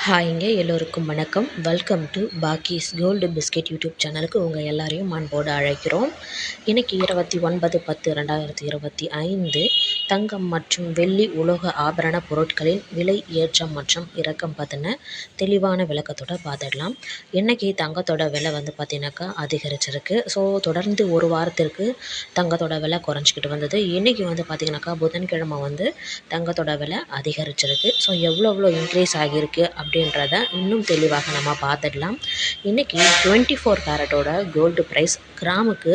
ஹாய்ங்க எல்லோருக்கும் வணக்கம். Welcome to பாக்கீஸ் கோல்டு பிஸ்கெட் யூடியூப் சேனலுக்கு உங்கள் எல்லாரையும் அன்போடு அழைக்கிறோம். இன்றைக்கி 29/10/2025 தங்கம் மற்றும் வெள்ளி உலோக ஆபரண பொருட்களின் விலை ஏற்றம் மற்றும் இறக்கம் பார்த்தின தெளிவான விளக்கத்தோட பார்த்துடலாம். இன்றைக்கி தங்கத்தோட விலை பார்த்திங்கனாக்கா அதிகரிச்சிருக்கு. ஸோ தொடர்ந்து ஒரு வாரத்திற்கு தங்கத்தோட விலை குறைஞ்சிக்கிட்டு வந்தது. இன்றைக்கி பார்த்திங்கனாக்கா புதன்கிழமை தங்கத்தோட விலை அதிகரிச்சிருக்கு. ஸோ எவ்வளோ இன்க்ரீஸ் ஆகியிருக்கு அப்படின்றத இன்னும் தெளிவாக நம்ம பார்த்துடலாம். இன்றைக்கி 24 கேரட்டோட கோல்டு ப்ரைஸ் கிராமுக்கு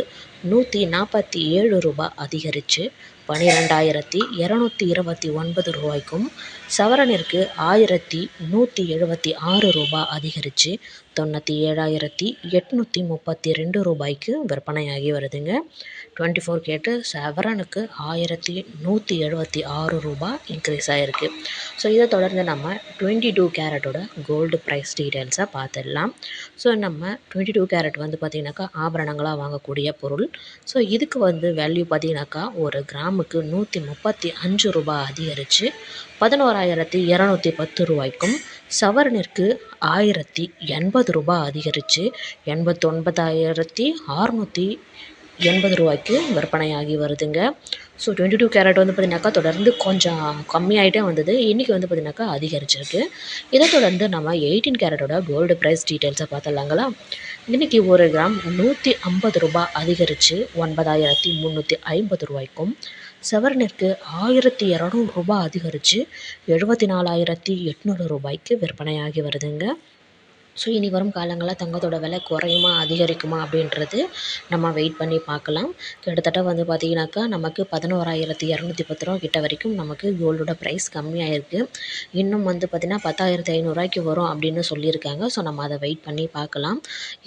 ரூ. 147 அதிகரித்து 12,229 ரூபாய்க்கும், சவரனிற்கு ரூ. 1,176 அதிகரித்து 97,832 ரூபாய்க்கு விற்பனையாகி வருதுங்க. 24 கேரட் சவரனுக்கு 1,176 ரூபாய் இன்க்ரீஸ் ஆகிருக்கு. ஸோ இதை தொடர்ந்து நம்ம 22 கேரட்டோட கோல்டு ப்ரைஸ் டீட்டெயில்ஸை பார்த்துடலாம். ஸோ நம்ம 22 கேரட் பார்த்திங்கனாக்கா ஆபரணங்களாக வாங்கக்கூடிய பொருள். ஸோ இதுக்கு வேல்யூ பார்த்திங்கனாக்கா ஒரு கிராமுக்கு ரூ. 135 அதிகரித்து 11,210 ரூபாய்க்கும், சவரனிற்கு ரூ. 1,080 அதிகரித்து 89,680 ரூபாய்க்கு விற்பனையாகி வருதுங்க. ஸோ 22 கேரட் பார்த்திங்கனாக்கா தொடர்ந்து கொஞ்சம் கம்மியாகிட்டே வந்தது. இன்றைக்கி பார்த்திங்கனாக்கா அதிகரிச்சிருக்கு. இதை தொடர்ந்து நம்ம 18 கேரட்டோட கோல்டு ப்ரைஸ் டீட்டெயில்ஸை பார்த்துடலாங்களா. இன்றைக்கி ஒரு கிராம் ரூ. 150 அதிகரித்து 9,350 ரூபாய்க்கும், சவரனிற்கு ரூ. 1,200 அதிகரித்து 74,800 ரூபாய்க்கு விற்பனையாகி வருதுங்க. ஸோ இனி வரும் காலங்களில் தங்கத்தோட விலை குறையுமா அதிகரிக்குமா அப்படின்றது நம்ம வெயிட் பண்ணி பார்க்கலாம். கிட்டத்தட்ட பார்த்திங்கனாக்கா நமக்கு 11,210 ரூபா கிட்ட வரைக்கும் நமக்கு கோல்டோட ப்ரைஸ் கம்மியாயிருக்கு. இன்னும் பார்த்திங்கன்னா 10,500 வரும் அப்படின்னு சொல்லியிருக்காங்க. ஸோ நம்ம அதை வெயிட் பண்ணி பார்க்கலாம்.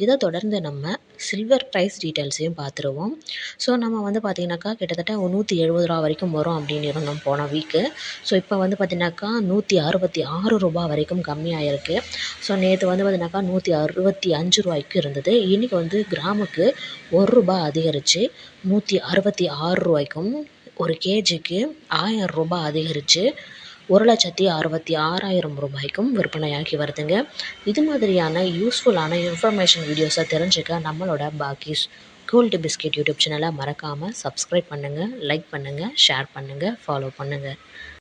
இதை தொடர்ந்து நம்ம சில்வர் ப்ரைஸ் டீட்டெயில்ஸையும் பார்த்துருவோம். ஸோ நம்ம பார்த்திங்கனாக்கா கிட்டத்தட்ட 170 ரூபா வரைக்கும் வரும் அப்படின்னு இருந்தோம் போன வீக்கு. ஸோ இப்போ பார்த்திங்கனாக்கா ரூ. 166 வரைக்கும் கம்மியாயிருக்கு. ஸோ நேற்று பார்த்திங்கனாக்கா 165 ரூபாய்க்கு இருந்தது. இன்றைக்கி கிராமுக்கு ரூ. 1 அதிகரித்து 166 ரூபாய்க்கும், ஒரு கேஜிக்கு ரூ. 1000 அதிகரித்து 1,66,000 ரூபாய்க்கும் விற்பனையாகி வருதுங்க. இது மாதிரியான யூஸ்ஃபுல்லான இன்ஃபர்மேஷன் வீடியோஸை தெரிஞ்சுக்க நம்மளோட பாக்கீஸ் கோல்டு பிஸ்கெட் யூடியூப் சேனலை மறக்காமல் சப்ஸ்கிரைப் பண்ணுங்கள், லைக் பண்ணுங்கள், ஷேர் பண்ணுங்கள், ஃபாலோ பண்ணுங்கள்.